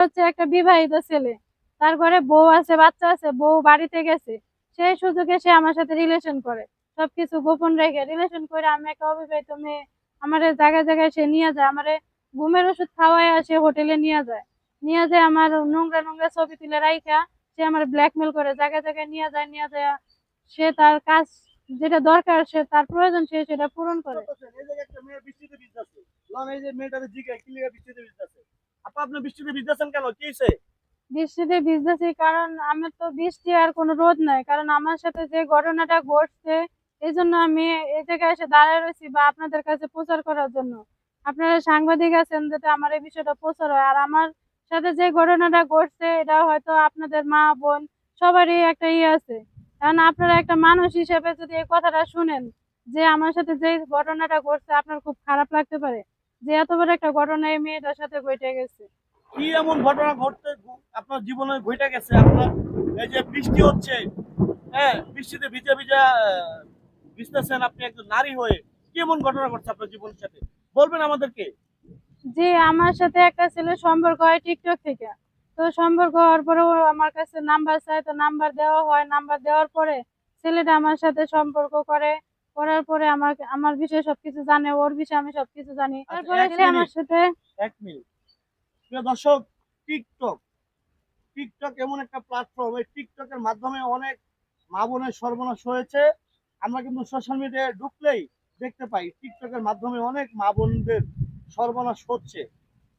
হচ্ছে একটা বিবাহিত ছেলে, তার ঘরে বউ আছে, বাচ্চা আছে, বউ বাড়িতে গেছে, সেই সুযোগে সে আমার সাথে রিলেশন করে, সবকিছু গোপন রেখে রিলেশন করে। আমি একটা অবিবাহিত মেয়ে, আমারে জায়গায় জায়গায় সে নিয়ে যায়, আমারে ঘুমের ওষুধ খাওয়ায় সে হোটেলে নিয়ে যায় আমার নোংরা নোংরা ছবি তুলে রাইখা সে আমার ব্ল্যাকমেল করে, জায়গায় জায়গায় নিয়ে যায়। সে তার কাজ যেটা দরকার, সে তার প্রয়োজন, সে সেটা পূরণ করে। এই যে একটা মেয়ে বৃষ্টিতে ভিজতেছে, এই যে মেয়েটারে জিজ্ঞাসা কি লিগে বৃষ্টিতে ভিজতেছে, আপা আপনি বৃষ্টিতে ভিজতেছেন কেন, কি হইছে? বৃষ্টিতে ভিজতেছি কারণ আমার তো বৃষ্টি আর কোনো রোদ নাই, কারণ আমার সাথে যে ঘটনাটা ঘটছে এই জন্য আমি এই জায়গায় এসে দাঁড়ায় রয়েছি, বা আপনাদের কাছে প্রচার করার জন্য। আপনারা সাংবাদিক আছেন, যাতে আমার এই বিষয়টা প্রচার হয়। আর আমার সাথে যে ঘটনাটা ঘটছে এটা হয়তো আপনাদের মা বোন সবারই একটা আছে, কারণ আপনারা একটা মানুষ হিসেবে যদি এই কথাটা শুনেন যে আমার সাথে যে ঘটনাটা ঘটছে, আপনার খুব খারাপ লাগতে পারে যে এত বড় একটা ঘটনা এই মেয়েটার সাথে ঘটে গেছে। কি এমন ঘটনা ঘটতে আপনার জীবনে ঘটে গেছে আপনার? এই যে বৃষ্টি হচ্ছে, হ্যাঁ, বৃষ্টিতে ভিজে ভিজে ভিজতেছেন আপনি একজন নারী হয়ে, কি এমন ঘটনা ঘটছে আপনার জীবনের সাথে, বলবেন আমাদেরকে? যে আমার সাথে একটা ছেলে সম্পর্ক হয় টিকটক থেকে। তো সম্পর্ক হওয়ার পরে ও আমার কাছে নাম্বার চায়, তো নাম্বার দেওয়া হয়। নাম্বার দেওয়ার পরে ছেলেটা আমার সাথে সম্পর্ক করে, করার পরে আমার বিষয়ে সবকিছু জানে, ওর বিষয়ে আমি সবকিছু জানি। আচ্ছা, তারপরে এক সে আমার মিনিট, সাথে 1 মিনিট। প্রিয় দর্শক, টিকটক টিকটক এমন একটা প্ল্যাটফর্ম, এই টিকটকের মাধ্যমে অনেক মা বোনের সর্বনাশ হয়েছে। আমরা কিন্তু সোশ্যাল মিডিয়ায় ঢুকলেই দেখতে পাই টিকটকের মাধ্যমে অনেক মা বোনদের সর্বনাশ হচ্ছে।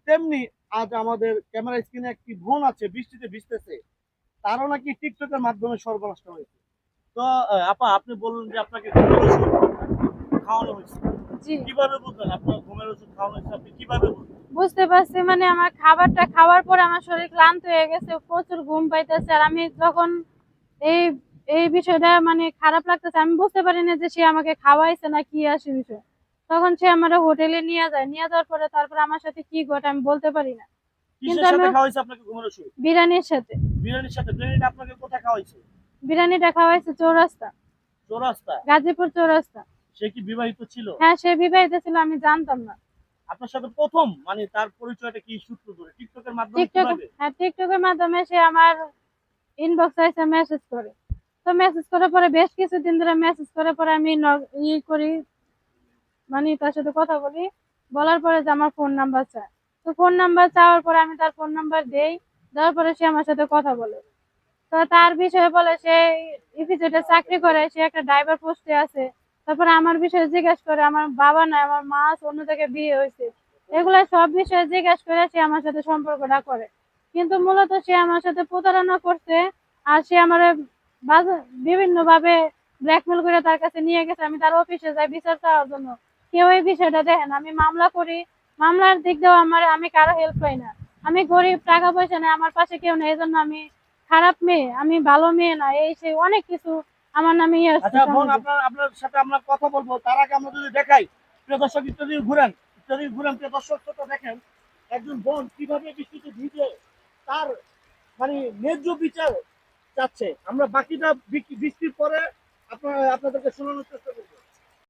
তেমনি আজ আমাদের ক্যামেরা স্ক্রিনে একটি বোন আছে, বৃষ্টিতে ভিজতেছে, তারও নাকি টিকটকের মাধ্যমে সর্বনাশটা হয়েছে। তো আপা আপনি বললেন যে আপনাকে ঘুমের ওষুধ খাওয়ানো হয়েছে, জি কিভাবে বুঝলেন আপনার ঘুমের ওষুধ খাওয়ানো হয়েছে, আপনি কিভাবে বুঝলেন? বুঝতে পারছি, মানে আমার খাবারটা খাওয়ার পরে আমার শরীর ক্লান্ত হয়ে গেছে, প্রচুর ঘুম পাইতেছে। আর আমি যখন এই এই বিষয়টা মানে খারাপ লাগতেছে, আমি বুঝতে পারি না যে সে আমাকে খাওয়াইছে না কি আসে বিষয়। তখন সে আমার হোটেলে নিয়ে যাওয়ার পরে তারপর আমার সাথে কি ঘটে আমি বলতে পারি না, কিন্তু কিসের আমি সাথে খাওয়াইছে আপনাকে ঘুমের ওষুধ? বিরিয়ানির সাথে। বিরিয়ানির সাথে? বিরিয়ানিটা আপনাকে কোথায় খাওয়াইছে? বিরিয়ানিটা খাওয়াইছে চৌরাস্তা, চৌরাস্তা? গাজীপুর চৌরাস্তা। সে কি বিবাহিত ছিল? হ্যাঁ, সে বিবাহিত ছিল, আমি জানতাম না। আপনার সাথে প্রথম মানে তার পরিচয়টা কি সূত্র ধরে, টিকটকের মাধ্যমে টিকটক, কিভাবে? হ্যাঁ, টিকটকের মাধ্যমে সে আমার ইনবক্সে এসে মেসেজ করে। তো মেসেজ করার পরে বেশ কিছুদিন ধরে মেসেজ করার পরে আমি করি, মানে তার সাথে কথা বলি। বলার পরে যে আমার ফোন নাম্বার চায়, তো ফোন নাম্বার চাওয়ার পরে আমি তার ফোন নাম্বার দেই। দেওয়ার পরে সে আমার সাথে কথা বলে। তো তার বিষয়ে বলে সে ইপিজেডে চাকরি করে, সে একটা ড্রাইভার পোস্টে আছে। তারপরে আমার বিষয়ে জিজ্ঞেস করে, আমার বাবা নাই, আমার মা আছে, অন্য জায়গায় বিয়ে হয়েছে। এগুলা সব বিষয়ে জিজ্ঞেস করে সে আমার সাথে সম্পর্কটা করে। কিন্তু মূলত সে আমার সাথে প্রতারণা করছে। আর সে আমার বিভিন্ন ভাবে ব্ল্যাকমেল করে তার কাছে নিয়ে গেছে। আমি তার অফিসে যাই বিচার চাওয়ার জন্য, কেউ এই বিষয়টা দেখেন। আমি মামলা করি, মামলার দিক দিয়েও আমি কারো হেল্প পাই না। আমি গরিব, টাকা পয়সা নেই, আমার পাশে কেউ নেই, এই জন্য আমি খারাপ মেয়ে, আমি ভালো মেয়ে না, এই সেই অনেক কিছু আমার নামে আসছে আচ্ছা বোন, সমাজে। আপনার আপনার সাথে আমরা কথা বলবো, তার আগে আমরা যদি দেখাই, প্রিয় দর্শক, ইত্যাদি ঘুরেন প্রিয় দর্শক, তো দেখেন একজন বোন কিভাবে বৃষ্টিতে ভিজে তার মানে ন্যায্য বিচার চাচ্ছে। আমরা বাকিটা বৃষ্টির পরে আপনাদেরকে শোনানোর চেষ্টা করবো।